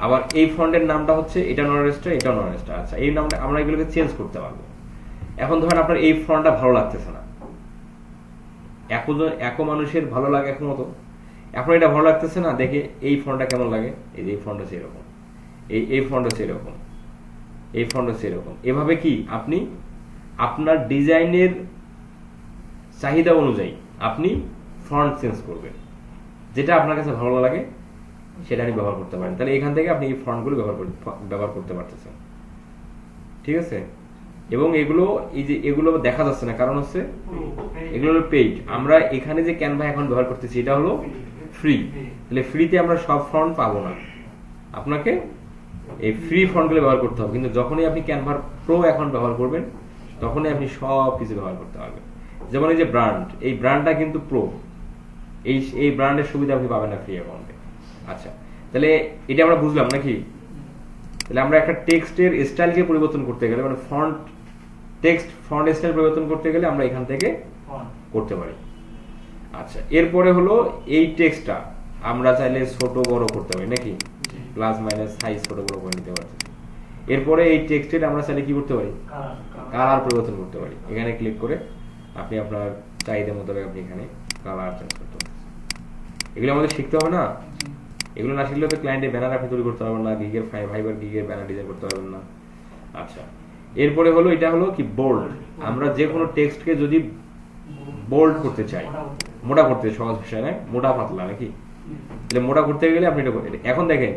আবার এই ফন্টের নামটা হচ্ছে এটা নরওয়েস্টার, এটা নরওয়েস্টার। আচ্ছা, এই নামটা আমরা এগুলোকে চেঞ্জ করতে পারবো। এখন ধরেন আপনার এই ফন্টটা ভালো লাগতেছে না, এক মানুষের ভালো লাগে এক মতো, এখন এটা ভালো লাগতেছে না, দেখে এই ফন্টটা কেমন লাগে, এই যে এই ফন্ট হচ্ছে এরকম, এই ফন্ট হচ্ছে এরকম, এই ফন্ট হচ্ছে এরকম। এভাবে কি আপনি আপনার ডিজাইনের চাহিদা অনুযায়ী আপনি ফন্ট চেঞ্জ করবেন, যেটা আপনার কাছে ভালো লাগে সেটা আপনি ব্যবহার করতে পারেন। তাহলে এখান থেকে আপনি এই ফন্টগুলো ব্যবহার করতে পারতেছেন, ঠিক আছে। এবং এগুলো এই যে এগুলো দেখা যাচ্ছে না, কারণ হচ্ছে এগুলো হলো পেইড। আমরা এখানে যে ক্যানভা এখন ব্যবহার করতেছি এটা হলো ফ্রি, তাহলে ফ্রিতে আমরা সব ফন্ট পাবো না, আপনাকে এই ফ্রি ফন্টগুলো ব্যবহার করতে হবে। কিন্তু যখনই আপনি ক্যানভার প্রো এখন ব্যবহার করবেন তখনই আপনি সব কিছু ব্যবহার করতে পারবেন। যেমন এই যে ব্র্যান্ড, এই ব্র্যান্ডটা কিন্তু প্রো, এই ব্র্যান্ডের সুবিধা আপনি পাবেন না ফ্রি অ্যাকাউন্টে। আচ্ছা, তাহলে এটা আমরা বুঝলাম নাকি। তাহলে আমরা একটা টেক্সটের স্টাইলকে পরিবর্তন করতে গেলে, মানে ফন্ট স্টাইল পরিবর্তন করতে গেলে আমরা এখান থেকে করতে পারি। আচ্ছা, এরপরে হলো এই টেক্সটটা আমরা চাইলে ছোট বড় করতে পারি নাকি, প্লাস মাইনাস সাইজ ছোট বড় করে নিতে পারছি। এরপরে এই টেক্সটের আমরা চাইলে কি করতে পারি, কালার পরিবর্তন করতে পারি। এখানে ক্লিক করে আপনি আপনার চাহিদা মোতাবেক আপনি এখানে কালার চেঞ্জ করতে পারেন। এগুলো আমাদের শিখতে হবে না, এগুলো না শিখলে তো ক্লায়েন্টের ব্যানার আপনি তৈরি করতে পারবেন না, গিগের ফাইবার গিগের ব্যানার ডিজাইন করতে পারবেন না। আচ্ছা, এরপরে হলো এটা হলো কি বোল্ড। আমরা যে কোনো টেক্সটকে যদি বোল্ড করতে চাই, মোটা করতে, সহজ ভাষায় না মোটা পাতলা নাকি, তাহলে মোটা করতে গেলে আপনি এটা করেন। এখন দেখেন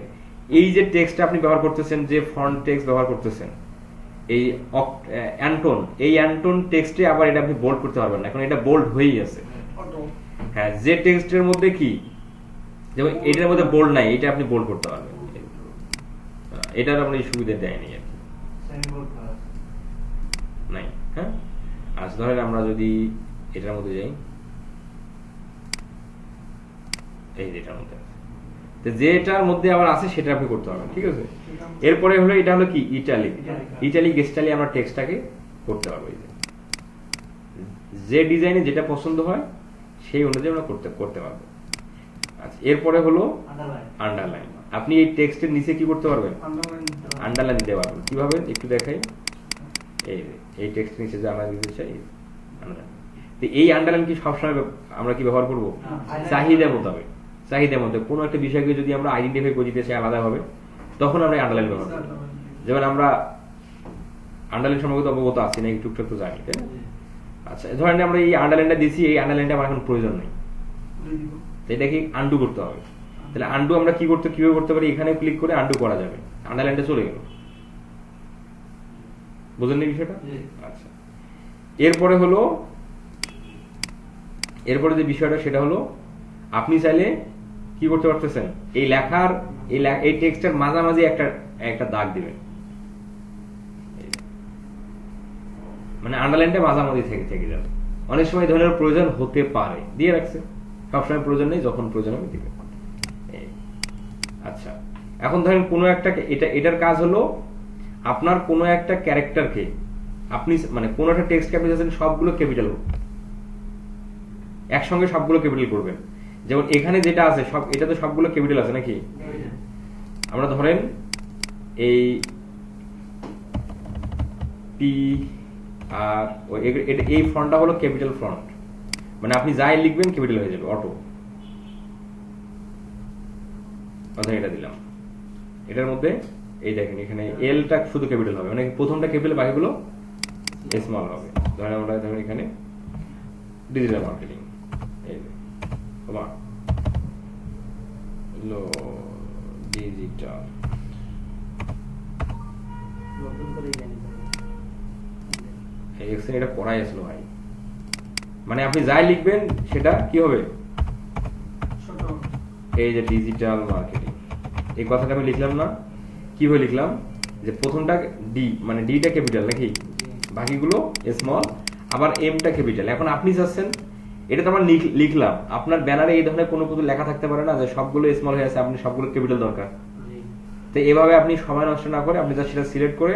এই যে টেক্সট আপনি ব্যবহার করতেছেন, যে ফন্ট টেক্সট ব্যবহার করতেছেন, এই অ্যান্টন টেক্সটে আবার এটা আপনি বোল্ড করতে পারবেন না, এখন এটা বোল্ড হয়েই আছে। হ্যাঁ, যে টেক্সটের মধ্যে কি যেমন এটার মধ্যে বোল্ড নাই, এটা আপনি বোল্ড করতে পারবেন, এটার আপনি সুবিধা দেয়নি আর কি নাই। হ্যাঁ, আজ ধরেন আমরা যদি এটার মধ্যে যাই, এই যেটার মধ্যে যেটার মধ্যে আবার আছে সেটা আপনি করতে পারবেন, ঠিক আছে। এরপরে হলো এটা হলো কি ইটালিক স্টাইলে আমরা টেক্সটটাকে করতে পারবো। যে ডিজাইনে যেটা পছন্দ হয় সেই অনুযায়ী আমরা করতে পারবো। আচ্ছা, এরপরে হলো আন্ডারলাইন। আপনি এই টেক্সটের নিচে কি করতে পারবেন, আন্ডারলাইন দিতে পারবেন। কিভাবে একটু দেখাই, এই টেক্সটের নিচে যে আমরা দিতে চাই আন্ডারলাইন। এই আন্ডারলাইন কি সবসময় আমরা কি ব্যবহার করবো, চাহিদা মোতাবেক। কোনো একটা বিষয়কে যদি আমরা আইডেন্টিফাই করে দিতে চাই আলাদাভাবে, তখন আমরা আন্ডারলাইন ব্যবহার করি। যেমন আমরা আন্ডারলাইন সম্পর্কে অবগত আছি না, টুকটাক তো জানি, তাই না? আচ্ছা, ধরেন আমরা এই আন্ডারলাইনটা দিচ্ছি, এই আন্ডারলাইনটা আমার এখন প্রয়োজন নেই, এটাকে আন্ডু করতে হবে। তাহলে আন্ডু আমরা কিভাবে করতে পারি? এখানে ক্লিক করে আন্ডু করা যাবে, আন্ডারলাইনটা চলে গেল। বুঝলেন এই বিষয়টা? আচ্ছা, এরপরে যে বিষয়টা সেটা হলো, আপনি চাইলে কি করতে পারতেছেন, এই লেখার এই টেক্সটের মাঝামাঝি একটা দাগ দিবেন, মানে আন্ডারলাইনটা মাঝামাঝি থেকে যাবে। অনেক সময় ধরনের প্রয়োজন হতে পারে, দিয়ে রাখছে, সবসময় প্রয়োজন নেই, যখন প্রয়োজন হবে দিবে। আচ্ছা, এখন ধরেন কোনো একটা, এটার কাজ হলো আপনার কোনো একটা ক্যারেক্টারকে আপনি, মানে কোনো একটা টেক্সটকে আপনি চাচ্ছেন সবগুলো ক্যাপিটাল হোক, একসঙ্গে সবগুলো ক্যাপিটাল করবেন। যেমন এখানে যেটা আছে সব, এটা তো সবগুলো ক্যাপিটাল আছে নাকি? আমরা ধরেন এই পি আর এই ফন্টটা হলো ক্যাপিটাল ফন্ট, মানে আপনি যাই লিখবেন ক্যাপিটাল হয়ে যাবে অটো। এটা দিলাম, এটার মধ্যে এই দেখেন এখানে এলটা শুধু ক্যাপিটাল হবে, মানে প্রথমটা ক্যাপিটাল, বাকিগুলো স্মল হবে। ধরেন আমরা এখানে ডিজিটাল মার্কেটিং, এই ডিজিটাল, এটা পড়াই আসলো ভাই, মানে আপনি যাই লিখবেন সেটা কি হবে, এই যে ডিজিটাল মার্কেটিং, এই কথাটা আমি লিখলাম না, কিভাবে লিখলাম, যে প্রথমটা ডি, মানে ডিটা ক্যাপিটাল নাকি, বাকিগুলো স্মল, আবার এমটা ক্যাপিটাল। এখন আপনি চাচ্ছেন, এটা তো আমরা লিখলাম, আপনার ব্যানারে এই ধরনের কোনো কিছু লেখা থাকতে পারে না যে সবগুলো স্মল হয়ে আছে, আপনি সবগুলো ক্যাপিটাল দরকার। তো এভাবে আপনি সময় নষ্ট না করে আপনি সেটা সিলেক্ট করে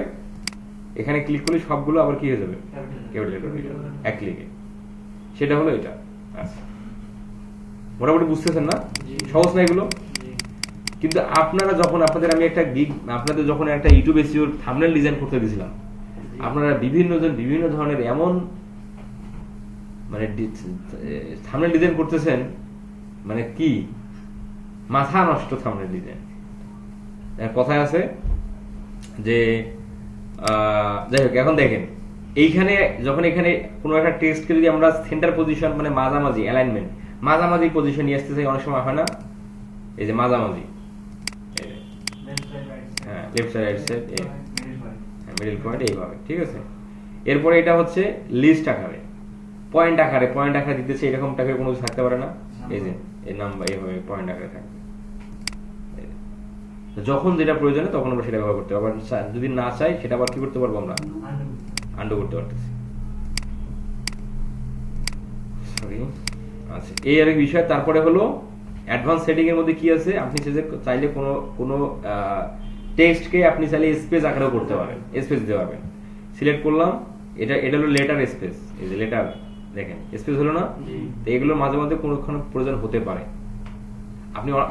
এখানে ক্লিক করলে সবগুলো আবার কি হয়ে যাবে, ক্যাপিটাল এক ক্লিকে। সেটা হলো এটা। আচ্ছা, মোটামুটি বুঝতেছেন না? সহজ না এগুলো? কিন্তু আপনারা যখন আপনাদের যখন একটা ইউটিউব এসইও থাম্বনেল ডিজাইন করতে দিয়েছিলাম, আপনারা বিভিন্ন ধরনের এমন মানে থাম্বনেল ডিজাইন করতেছেন, মানে কি মাথা নষ্ট থাম্বনেল ডিজাইন। কথায় আছে যে, যাই হোক, এখন দেখেন এইখানে যখন এখানে কোনো একটা টেক্সটকে যদি আমরা সেন্টার পজিশন, মানে মাঝামাঝি অ্যালাইনমেন্ট, মাঝামাঝি পজিশন নিয়ে আসতে চাই, অনেক সময় হয় না, এই যে মাঝামাঝি, হ্যাঁ, left side right side, middle point, এইভাবে, ঠিক আছে। এরপরে এটা হচ্ছে লিস্ট আকারে, পয়েন্ট আকারে দিতেছে, এরকম টাকার কোনো কিছু থাকতে পারে না, এই যে এই নাম্বার এইভাবে পয়েন্ট আকারে থাকবে। যখন যেটা প্রয়োজনে তখন আমরা সেটা ব্যবহার করতে পারবো, যদি না চাই সেটা আবার কি করতে পারবো, আমরা আন্ডু করতে পারতেছি। সরি, আচ্ছা, এই আরেক বিষয়। তারপরে হলো অ্যাডভান্স সেটিং এর মধ্যে কি আছে, আপনি চাইলে কোনো টেক্সটকে আপনি চাইলে স্পেস আকারেও করতে পারেন, স্পেস দিতে পারবেন। সিলেক্ট করলাম, এটা হলো লেটার স্পেস, এই যে লেটার দেখেন স্পেস হলো না, তো এগুলো মাঝে মাঝে কোনো প্রয়োজন হতে পারে।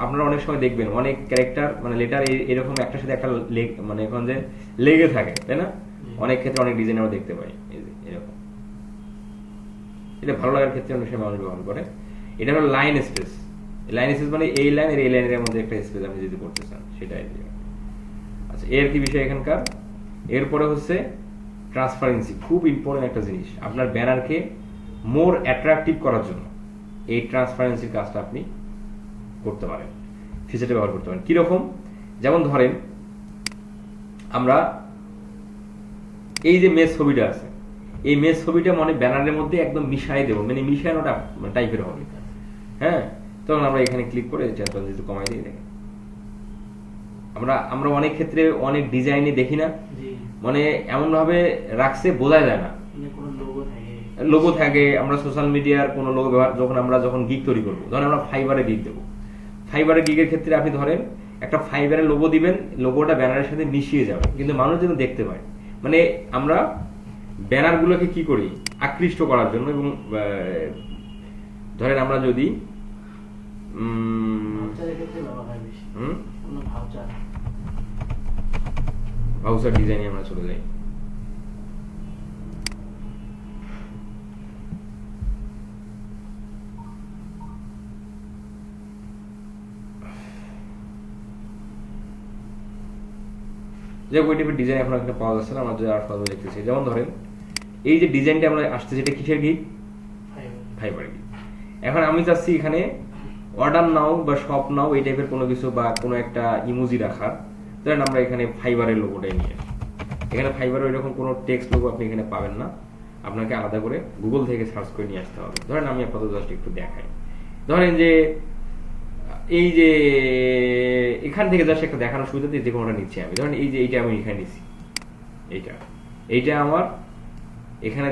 আপনারা অনেক সময় দেখবেন অনেক ক্যারেক্টার, মানে লেটার এরকম একটার সাথে একটা মানে এখন যে লেগে থাকে, তাই না? অনেক ক্ষেত্রে অনেক ডিজাইন আমরা দেখতে পাই, এরকম। এটা ভালো লাগার ক্ষেত্রে অনেক সময় মানুষ ব্যবহার করে। এটা হলো লাইন স্পেস। লাইন স্পেস মানে এই লাইন আর এই লাইনের মধ্যে একটা স্পেস আপনি যদি করতে চান সেটাই। আচ্ছা, এর কি বিষয় এখানকার। এরপরে হচ্ছে ট্রান্সপারেন্সি, খুব ইম্পর্টেন্ট একটা জিনিস আপনার ব্যানারকে মোর অ্যাট্রাকটিভ করার জন্য। এই ট্রান্সপারেন্সির কাজটা আপনি করতে পারেন, ফিচারটা ব্যবহার করতে পারেন। কিরকম, যেমন ধরেন আমরা এই যে মেস ছবিটা আছে, এই মেস ছবিটা মানে ব্যানারের মধ্যে একদম মিশাই দেবো, মানে মিশানোটা টাইপের হবে, হ্যাঁ। তখন আমরা এখানে ক্লিক করে ট্রান্সপারেন্সি কমাই দিয়ে দেখেন, আমরা অনেক ক্ষেত্রে অনেক ডিজাইনে দেখি না, মানে এমন ভাবে রাখছে বোঝা যায় না, লোগো থাকে। আমরা সোশ্যাল মিডিয়ার কোনো লোগো ব্যবহার যখন গিগ তৈরি করবো, ধরেন আমরা ফাইবারে গিগ দেবো, ফাইবারে গিগের ক্ষেত্রে আপনি ধরেন একটা ফাইবারের লোগো দিবেন, লোগোটা ব্যানারের সাথে মিশিয়ে যাবে, কিন্তু মানুষ যেন দেখতে পায়। মানে আমরা ব্যানারগুলোকে কি করি, আকৃষ্ট করার জন্য। এবং ধরেন আমরা যদি ভাউচার ডিজাইনে আমরা চলে যাই, যে ওই টাইপের ডিজাইন এখন একটা পাওয়া যাচ্ছে না, আমরা যে আর ফাইবার দেখতেছি। যেমন ধরেন এই যে ডিজাইনটা আমরা আসছে, যেটা কিসের গিগ? Fibre gig. এখন আমি চাচ্ছি এখানে অর্ডার নাও বা শপ নাও এই টাইপের কোনো কিছু বা কোনো একটা ইমোজি রাখার, ধরেন আমরা এখানে ফাইবারের লোগোটাই নিয়ে আসি। এখানে ফাইবারের এরকম কোনো টেক্সট লোগো আপনি এখানে পাবেন না, আপনাকে আলাদা করে গুগল থেকে সার্চ করে নিয়ে আসতে হবে। ধরেন আমি আপাতত জাস্ট একটু দেখাই, ধরেন যে এই যে এখান থেকে জাস্ট একটা দেখানোর সুবিধা দিয়ে যে কোনোটা নিচ্ছি আমি। ধরেন এই যে এইটা আমি এখানে নিচ্ছি, এইটা আমার এখানে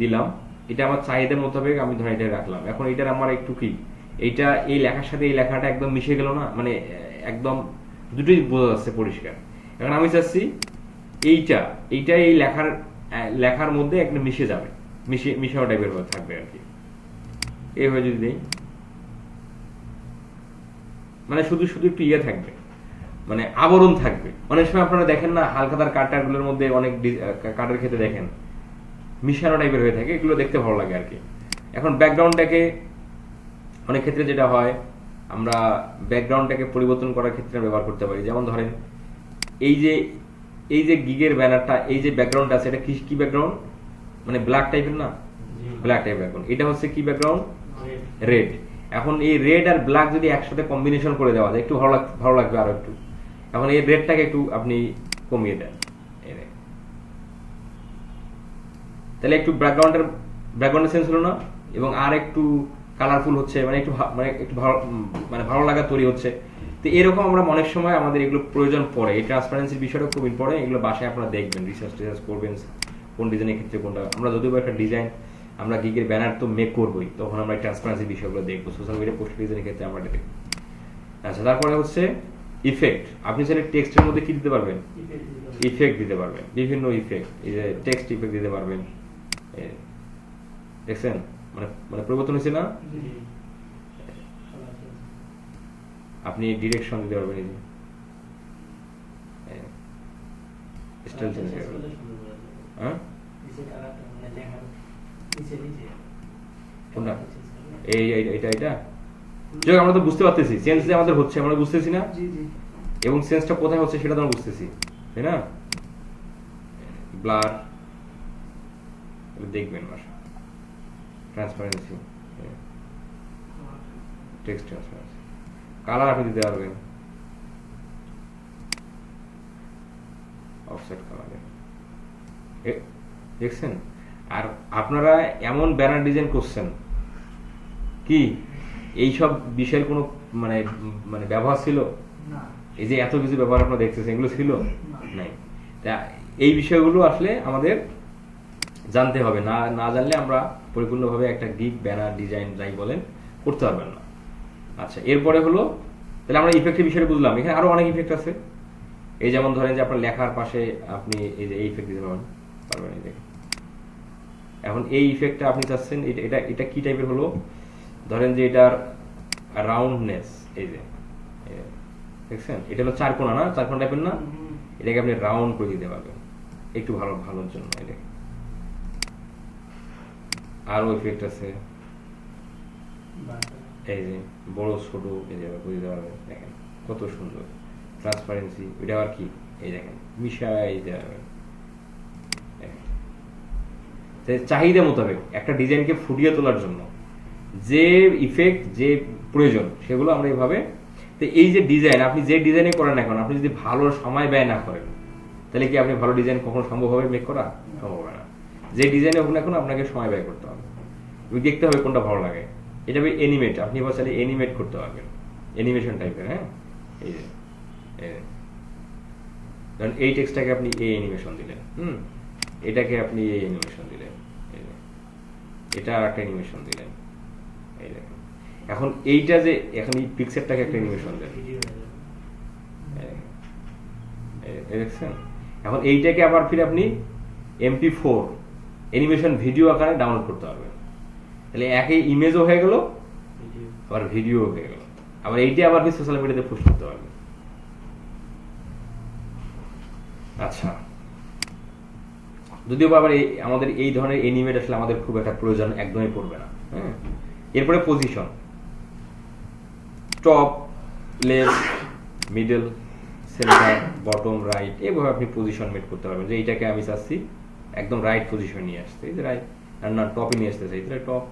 দিলাম, এটা আমার চাহিদার মোতাবেক আমি ধরেন এটা রাখলাম। এখন এটার আমার একটু কি, এইটা এই লেখার সাথে এই লেখাটা একদম মিশে গেল না, মানে একদম দুটোই বোঝা যাচ্ছে পরিষ্কার। এখন আমি চাচ্ছি এইটা এই লেখার মধ্যে একটা মিশে যাবে, মিশানো টাইপের থাকবে আর কি। এইভাবে যদি দিই, মানে শুধু একটু ইয়ে থাকবে, মানে আবরণ থাকবে। অনেক সময় আপনারা দেখেন না হালখাতার কাটারগুলোর মধ্যে অনেক কাটার ক্ষেত্রে দেখেন মিশানো টাইপের হয়ে থাকে, এগুলো দেখতে ভালো লাগে আর কি। এখন ব্যাকগ্রাউন্ডটাকে অনেক ক্ষেত্রে যেটা হয়, আমরা ব্যাকগ্রাউন্ডটাকে পরিবর্তন করার ক্ষেত্রে ব্যবহার করতে পারি। যেমন ধরেন এই যে গিগের ব্যানারটা, এই যে ব্যাকগ্রাউন্ড আছে, এটা কি ব্যাকগ্রাউন্ড, মানে ব্ল্যাক টাইপের না, ব্ল্যাক টাইপ ব্যাকগ্রাউন্ড। এটা হচ্ছে কি ব্যাকগ্রাউন্ড? রেড। এখন এই রেড আর ব্ল্যাক যদি একসাথে কম্বিনেশন করে দেওয়া যায় একটু ভালো লাগবে আরো একটু। এখন এই রেডটাকে একটু আপনি কমিয়ে দেন, তাহলে একটু ব্যাকগ্রাউন্ডের সেন্স হলো না, এবং আর একটু কালারফুল হচ্ছে, মানে একটু ভালো লাগা তৈরি হচ্ছে। তো এরকম আমরা অনেক সময় আমাদের এগুলো প্রয়োজন পড়ে, এই ট্রান্সপারেন্সির বিষয়টা খুব ইম্পর্টেন্ট। এগুলো বাসায় আপনারা দেখবেন, রিসার্চ করবেন কোন ডিজাইনের ক্ষেত্রে কোনটা। আমরা যদিও একটা ডিজাইন আমরা গিগের ব্যানার তো মেক করবোই, তখন আমরা ট্রান্সপারেন্সির বিষয়গুলো দেখবো, সোশ্যাল মিডিয়া পোস্ট ডিজাইনের ক্ষেত্রে আমরা এটা দেখবো। আচ্ছা, তারপরে হচ্ছে ইফেক্ট। আপনি চাইলে টেক্সটের মধ্যে কি দিতে পারবেন? ইফেক্ট দিতে পারবেন, বিভিন্ন ইফেক্ট, এই যে টেক্সট ইফেক্ট দিতে পারবেন। দেখছেন মানে পরিবর্তন হয়েছে না? আপনি ডিরেকশন দিতে পারবেন, এই যে স্টাইল চেঞ্জ করে। হ্যাঁ, কোনটা? এটা যাই, আমরা তো বুঝতে পারতেছি চেঞ্জ যে আমাদের হচ্ছে, আমরা বুঝতেছি না, এবং চেঞ্জটা কোথায় হচ্ছে সেটা তো আমরা বুঝতেছি, তাই না? ব্লার দেখবেন, ট্রান্সপারেন্সি, টেক্সট ট্রান্সপারেন্সি, কালার আপনি দিতে পারবেন, অফসেট কালার, দেখছেন? আর আপনারা এমন ব্যানার ডিজাইন করছেন কি এইসব বিষয়ের কোনো মানে ব্যবহার ছিল? এই যে এত কিছু ব্যবহার আপনারা দেখতেছেন, এগুলো ছিল নাই। তা এই বিষয়গুলো আসলে আমাদের জানতে হবে, না জানলে আমরা পরিপূর্ণভাবে একটা গিগ ব্যানার ডিজাইন যাই বলেন করতে পারবেন না। আচ্ছা, এরপরে হলো তাহলে আমরা ইফেক্টের বিষয়টা বুঝলাম। এখানে আরো অনেক ইফেক্ট আছে, এই যেমন ধরেন যে আপনার লেখার পাশে আপনি এই যে এই ইফেক্ট দিতে পারবেন। এই দেখেন, এখন এই ইফেক্টটা আপনি চাচ্ছেন এটা কি টাইপের হলো, ধরেন যে এটার রাউন্ডনেস, এই যে দেখছেন এটা হলো চারকোনা না, চারকোনা টাইপের না, এটাকে আপনি রাউন্ড করে দিতে পারবেন একটু ভালোর জন্য। এটা আরো ইফেক্ট আছে, এই যে বড় ছোট এই যে করে দিতে পারবেন। দেখেন কত সুন্দর ট্রান্সপারেন্সি। এটা আর কি, এই দেখেন মিশাই দিতে পারবেন। চাহিদা মোতাবেক একটা ডিজাইনকে ফুটিয়ে তোলার জন্য যে ইফেক্ট যে প্রয়োজন সেগুলো আমরা এইভাবে। তো এই যে ডিজাইন আপনি যে ডিজাইনে করেন না এখন, আপনি যদি ভালো সময় ব্যয় না করেন তাহলে কি আপনি ভালো ডিজাইন কখনো সম্ভব হবে মেক করা? সম্ভব হবে না। যে ডিজাইনে হোক না এখন আপনাকে সময় ব্যয় করতে হবে, দেখতে হবে কোনটা ভালো লাগে। এটা এনিমেট, আপনি এবার চাইলে এনিমেট করতে পারবেন, অ্যানিমেশন টাইপের। হ্যাঁ, এই যে ধরেন এই টেক্সটটাকে আপনি এই অ্যানিমেশন দিলেন, এটাকে আপনি এই অ্যানিমেশন দিলেন, এটা আর একটা অ্যানিমেশন দিলেন, এই দেখেন। এখন এইটা যে এখন এই পিকচারটাকে একটা অ্যানিমেশন দেন, দেখছেন? এখন এইটাকে আবার ফিরে আপনি MP4 অ্যানিমেশন ভিডিও আকারে ডাউনলোড করতে পারবেন। তাহলে একই ইমেজও হয়ে গেল, আবার ভিডিও হয়ে গেল, আবার এইটা আবার আপনি সোশ্যাল মিডিয়াতে পোস্ট করতে পারবেন। আচ্ছা, যদিও আবার আমাদের এই ধরনের অ্যানিমেট আসলে আমাদের খুব একটা প্রয়োজন একদমই পড়বে না। হ্যাঁ, এরপরে position, top, left, middle, centre, bottom, right, এভাবে আপনি পজিশন মেট করতে পারবেন যে এইটাকে আমি চাচ্ছি একদম রাইট পজিশন নিয়ে আসতে, এই যে রাইট, আর না টপে নিয়ে আসতে চাই তাহলে টপ,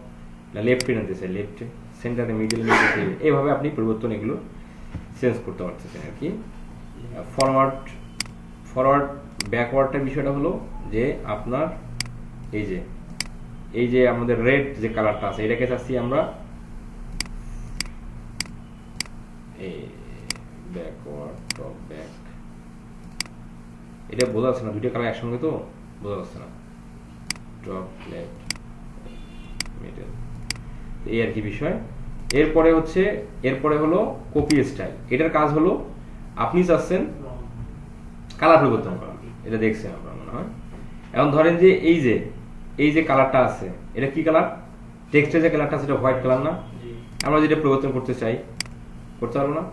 না লেফটে নিতে চাই লেফটে, সেন্টারে মিডলে নিতে চাই, এইভাবে আপনি পরিবর্তন এগুলো চেঞ্জ করতে পারতেছেন আর কি। ফরওয়ার্ড ব্যাকওয়ার্ডটার বিষয়টা হলো যে আপনার এই যে আমাদের রেড যে কালারটা আছে এটাকে চাচ্ছি আমরা ব্যাকওয়ার্ড, টপ, ব্যাক, এটা বোঝা যাচ্ছে না, দুটো কালার একসঙ্গে তো বোঝা যাচ্ছে না, টপ, লেফট, মিডল, এই আর কি বিষয়। এরপরে হলো কপি স্টাইল। এটার কাজ হলো আপনি চাচ্ছেন কালার পরিবর্তন করা, এটা দেখছেন আপনার মনে হয়। এখন ধরেন যে এই যে কালারটা আছে এটা কি কালার, টেক্সটের যে কালারটা আছে এটা হোয়াইট কালার না, আমরা যেটা পরিবর্তন করতে চাই করতে পারবো না,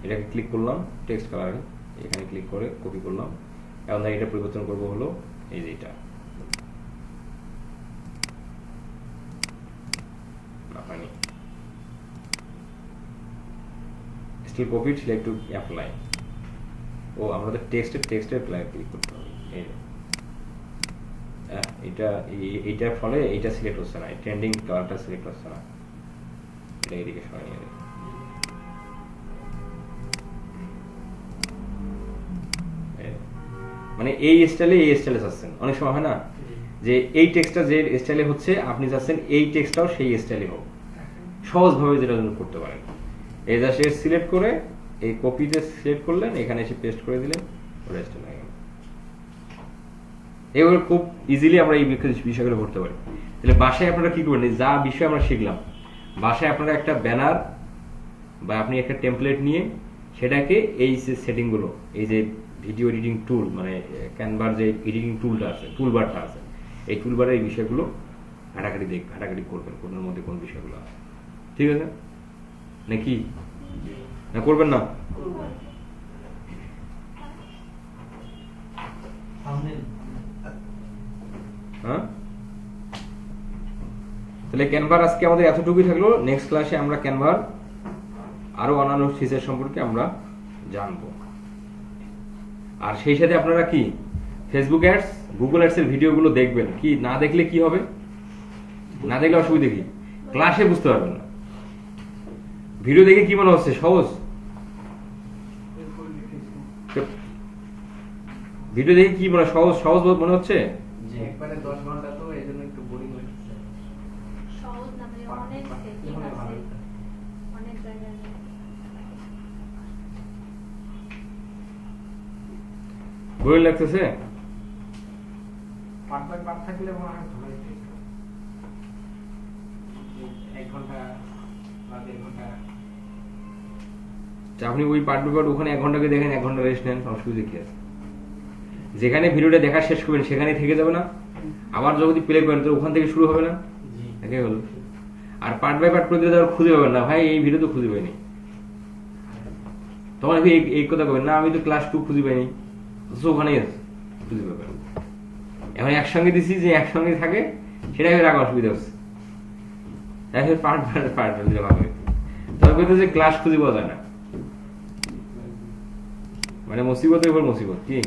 এটাকে ক্লিক করলাম টেক্সট কালারে, এখানে ক্লিক করে কপি করলাম। এখন এটা পরিবর্তন করব হলো এই যে এটা still copy, select to apply. ও আমাদের টেক্সটের ক্লিক করতে হবে, এইটার ফলে এইটা সিলেক্ট হচ্ছে না, ট্রেন্ডিং কালারটা সিলেক্ট হচ্ছে না, এটা এদিকে সরাই নিয়ে মানে এই স্টাইলে চাচ্ছেন। অনেক সময় হয় না যে এই টেক্সটটা যে স্টাইলে হচ্ছে আপনি চাচ্ছেন এই টেক্সটটাও সেই স্টাইলে হোক, সহজভাবে যেটা করতে পারেন। এই যা সিলেক্ট করে এই কপিতে সিলেক্ট করলেন, এখানে এসে পেস্ট করে দিলেন, ওটা স্টাইল হয়ে গেল। এগুলো খুব ইজিলি আমরা এই বিষয়গুলো করতে পারি। তাহলে বাসায় আপনারা কি করবেন, যা বিষয় আমরা শিখলাম বাসায় আপনারা একটা ব্যানার বা আপনি একটা টেমপ্লেট নিয়ে সেটাকে এই যে সেটিংগুলো, এই যে ভিডিও এডিটিং টুল মানে ক্যানভার যে এডিটিং টুলটা আছে, টুলবারটা আছে, এই টুলবারে এই বিষয়গুলো ঘাটাঘাটি করবেন কোনের মধ্যে কোন বিষয়গুলো আছে। ঠিক আছে নাকি, না করবেন না? হ্যাঁ, তাহলে ক্যানভার আজকে আমাদের এতটুকুই থাকলো। নেক্সট ক্লাসে আমরা ক্যানভার আরো অন্যান্য ফিচার সম্পর্কে আমরা জানবো। আর সেই সাথে আপনারা কি ফেসবুক অ্যাডস, গুগল অ্যাডস এর ভিডিওগুলো দেখবেন। কি না দেখলে কি হবে, না দেখলে অসুবিধা কি, ক্লাসে বুঝতে পারবেন না। ভিডিও দেখে কি মনে হচ্ছে সহজ, ভিডিও দেখে কি মনে সহজ মনে হচ্ছে? একবারে 10 ঘন্টা তো এজন্য একটু বোরিং লাগছে। সহজ না, মানে অনেক সেটিং আছে, অনেক জায়গায়। বোরিং লাগতেছে? পার্ট থাকলে মনে হয় ভালো হতো। 1 ঘন্টা বা 1.5 ঘন্টা। আপনি ওই পার্ট ওখানে 1 ঘন্টাকে দেখেন, 1 ঘন্টা রেস্ট নেন, অসুবিধা কি আছে? যেখানে ভিডিওটা দেখা শেষ করবেন সেখানে থেকে যাবে না, আবার যদি প্লে করেন তো ওখান থেকে শুরু হবে না, এটাই হলো। আর পার্ট বাই পার্ট করে দিলে আবার খুঁজে পাবেন না, ভাই এই ভিডিও তো খুঁজে পাইনি, তখন এই কথা বলবেন না আমি তো ক্লাস 2 খুঁজে পাইনি, ওখানে খুঁজে পাবেন। এখন একসঙ্গে দিছি যে একসঙ্গে থাকে সেটাই রাখা অসুবিধা হচ্ছে, পার্ট দিলে ভালো হইতো। তবে বলতে যে ক্লাস খুঁজে পাওয়া যায় না, মানে মুসিবতের উপর মুসিবত কি।